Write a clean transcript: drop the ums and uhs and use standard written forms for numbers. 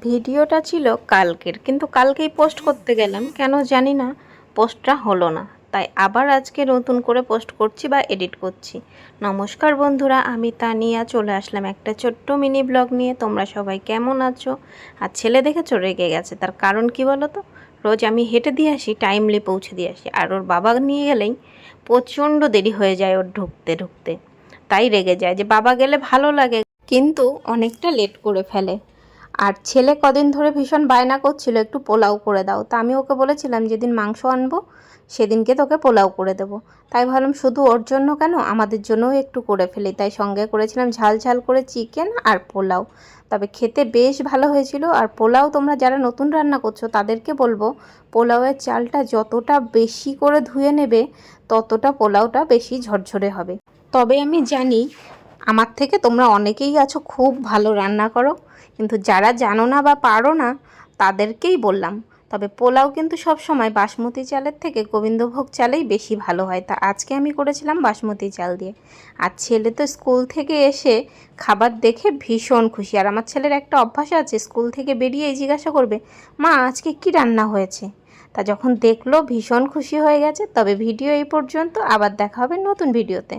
ভিডিওটা ছিল কালকের, কিন্তু কালকেই পোস্ট করতে গেলাম, কেন জানি না পোস্টটা হলো না। তাই আবার আজকে নতুন করে পোস্ট করছি বা এডিট করছি। নমস্কার বন্ধুরা, আমি তানিয়া চলে আসলাম একটা ছোট্ট মিনি ব্লগ নিয়ে। তোমরা সবাই কেমন আছো? আর ছেলে দেখেছো রেগে গেছে, তার কারণ কি বলো তো? রোজ আমি হেঁটে দিয়ে আসি, টাইমলি পৌঁছে দিয়ে আসি, আর ওর বাবা নিয়ে গেলেই প্রচণ্ড দেরি হয়ে যায় ওর ঢুকতে ঢুকতে। তাই রেগে যায় যে বাবা গেলে ভালো লাগে, কিন্তু অনেকটা লেট করে ফেলে। আর ছেলে কদিন ধরে ভীষণ বায়না করছিল একটু পোলাও করে দাও, তা আমি ওকে বলেছিলাম যেদিন মাংস আনবো সেদিনকে তোকে পোলাও করে দেবো। তাই ভাবলাম শুধু ওর জন্য কেন, আমাদের জন্যও একটু করে ফেলি। তাই সঙ্গে করেছিলাম ঝাল ঝাল করে চিকেন আর পোলাও। তবে খেতে বেশ ভালো হয়েছিল। আর পোলাও তোমরা যারা নতুন রান্না করছো তাদেরকে বলবো, পোলাওয়ের চালটা যতটা বেশি করে ধুয়ে নেবে ততটা পোলাওটা বেশি ঝরঝরে হবে। তবে আমি জানি আমার থেকে তোমরা অনেকেই আছো খুব ভালো রান্না করো, কিন্তু যারা জানো না বা পারো না তাদেরকেই বললাম। তবে পোলাও কিন্তু সব সময় বাসমতি চালের থেকে গোবিন্দভোগ চালেই বেশি ভালো হয়। তা আজকে আমি করেছিলাম বাসমতি চাল দিয়ে। আর ছেলে তো স্কুল থেকে এসে খাবার দেখে ভীষণ খুশি। আর আমার ছেলের একটা অভ্যাস আছে, স্কুল থেকে বেরিয়েই জিজ্ঞাসা করবে, মা আজকে কি রান্না হয়েছে। তা যখন দেখলো ভীষণ খুশি হয়ে গেছে। তবে ভিডিও এই পর্যন্ত, আবার দেখা হবে নতুন ভিডিওতে।